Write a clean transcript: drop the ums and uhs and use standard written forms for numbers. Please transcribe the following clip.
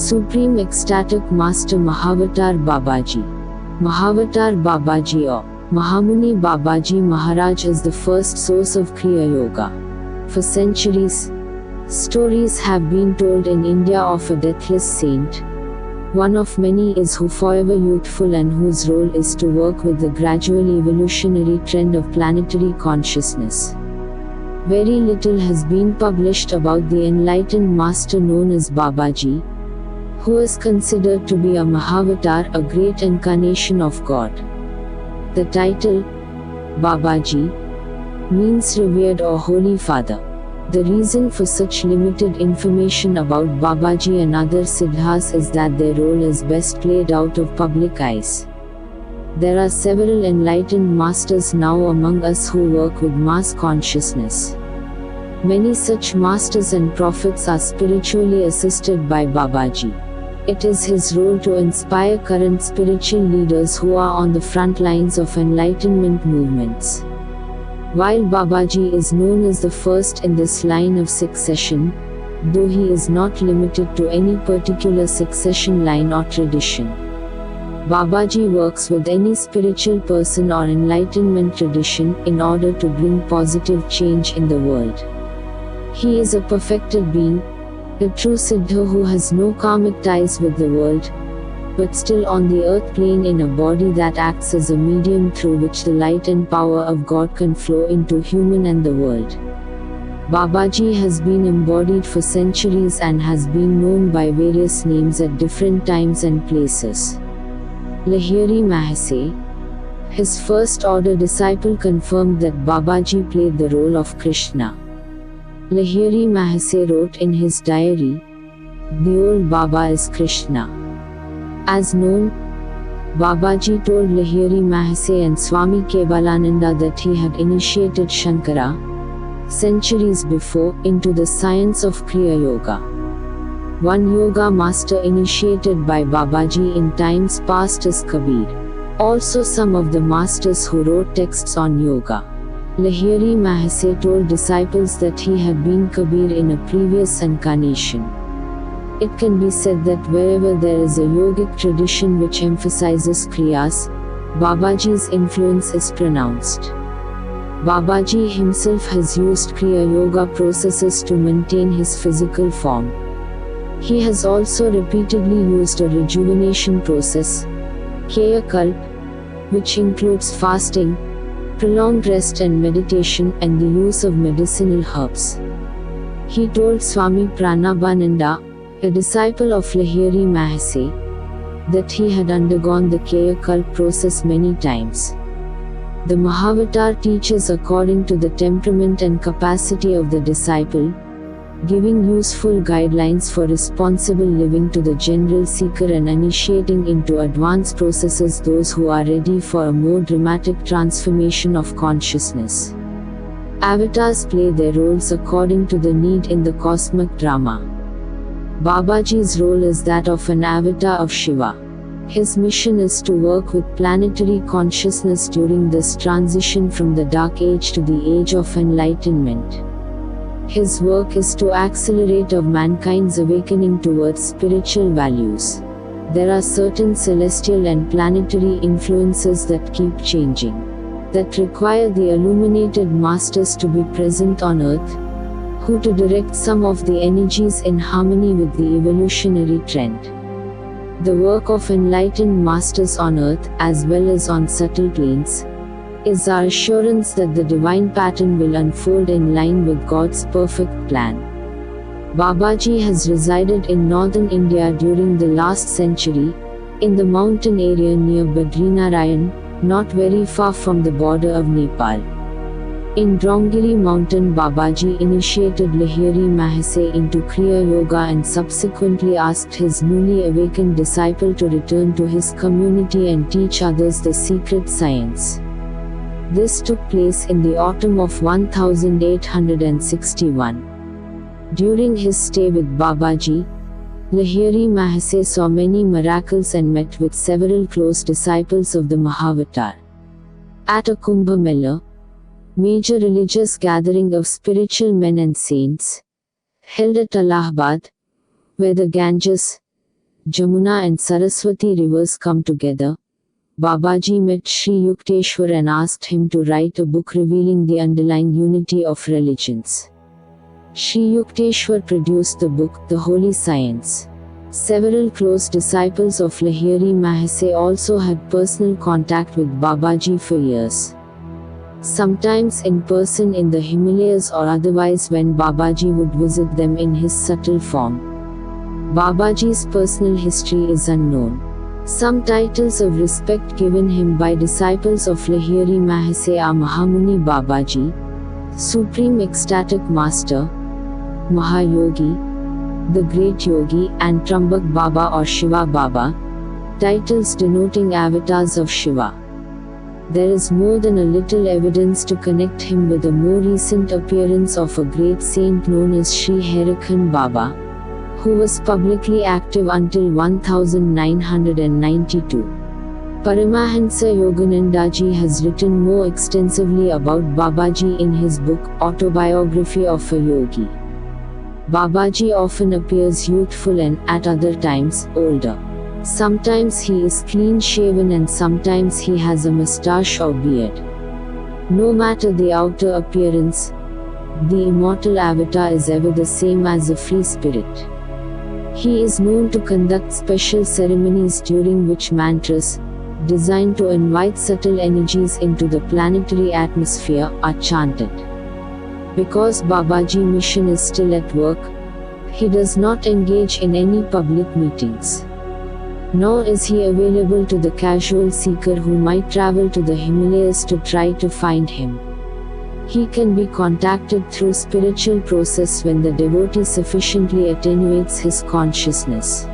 Supreme Ecstatic Master Mahavatar Babaji. Mahavatar Babaji or Mahamuni Babaji Maharaj is the first source of Kriya Yoga. For centuries, stories have been told in India of a deathless saint. One of many is who forever youthful and whose role is to work with the gradual evolutionary trend of planetary consciousness. Very little has been published about the enlightened master known as Babaji, who is considered to be a Mahavatar, a great incarnation of God. The title, Babaji, means revered or holy father. The reason for such limited information about Babaji and other siddhas is that their role is best played out of public eyes. There are several enlightened masters now among us who work with mass consciousness. Many such masters and prophets are spiritually assisted by Babaji. It is his role to inspire current spiritual leaders who are on the front lines of enlightenment movements. While Babaji is known as the first in this line of succession, though he is not limited to any particular succession line or tradition, Babaji works with any spiritual person or enlightenment tradition in order to bring positive change in the world. He is a perfected being, a true Siddha who has no karmic ties with the world, but still on the earth plane in a body that acts as a medium through which the light and power of God can flow into human and the world. Babaji has been embodied for centuries and has been known by various names at different times and places. Lahiri Mahase, his first order disciple, confirmed that Babaji played the role of Krishna. Lahiri Mahase wrote in his diary, "The old Baba is Krishna." As known, Babaji told Lahiri Mahase and Swami Kebalananda that he had initiated Shankara, centuries before, into the science of Kriya Yoga. One yoga master initiated by Babaji in times past is Kabir. Also some of the masters who wrote texts on yoga. Lahiri Mahase told disciples that he had been Kabir in a previous incarnation. It can be said that wherever there is a yogic tradition which emphasizes kriyas, Babaji's influence is pronounced. Babaji himself has used Kriya Yoga processes to maintain his physical form. He has also repeatedly used a rejuvenation process, Kaya Kalp, which includes fasting, prolonged rest and meditation, and the use of medicinal herbs. He told Swami Pranabananda, a disciple of Lahiri Mahase, that he had undergone the Kaya Kalp process many times. The Mahavatar teaches according to the temperament and capacity of the disciple, giving useful guidelines for responsible living to the general seeker and initiating into advanced processes those who are ready for a more dramatic transformation of consciousness. Avatars play their roles according to the need in the cosmic drama. Babaji's role is that of an avatar of Shiva. His mission is to work with planetary consciousness during this transition from the dark age to the age of enlightenment. His work is to accelerate of mankind's awakening towards spiritual values. There are certain celestial and planetary influences that keep changing, that require the illuminated masters to be present on earth, who to direct some of the energies in harmony with the evolutionary trend. The work of enlightened masters on earth, as well as on subtle planes, is our assurance that the divine pattern will unfold in line with God's perfect plan. Babaji has resided in northern India during the last century, in the mountain area near Badrinarayan, not very far from the border of Nepal. In Drongiri mountain, Babaji initiated Lahiri Mahase into Kriya Yoga and subsequently asked his newly awakened disciple to return to his community and teach others the secret science. This took place in the autumn of 1861. During his stay with Babaji, Lahiri Mahase saw many miracles and met with several close disciples of the Mahavatar. At a Kumbh Mela, major religious gathering of spiritual men and saints, held at Allahabad, where the Ganges, Jamuna and Saraswati rivers come together, Babaji met Sri Yukteswar and asked him to write a book revealing the underlying unity of religions. Sri Yukteswar produced the book, The Holy Science. Several close disciples of Lahiri Mahase also had personal contact with Babaji for years. Sometimes in person in the Himalayas or otherwise when Babaji would visit them in his subtle form. Babaji's personal history is unknown. Some titles of respect given him by disciples of Lahiri Mahase are Mahamuni Babaji, Supreme Ecstatic Master, Mahayogi, the Great Yogi, and Trambak Baba or Shiva Baba, titles denoting avatars of Shiva. There is more than a little evidence to connect him with a more recent appearance of a great saint known as Sri Harikhan Baba, who was publicly active until 1992. Paramahansa Yoganandaji has written more extensively about Babaji in his book, Autobiography of a Yogi. Babaji often appears youthful and, at other times, older. Sometimes he is clean-shaven and sometimes he has a moustache or beard. No matter the outer appearance, the immortal avatar is ever the same as a free spirit. He is known to conduct special ceremonies during which mantras, designed to invite subtle energies into the planetary atmosphere, are chanted. Because Babaji mission is still at work, he does not engage in any public meetings. Nor is he available to the casual seeker who might travel to the Himalayas to try to find him. He can be contacted through spiritual process when the devotee sufficiently attenuates his consciousness.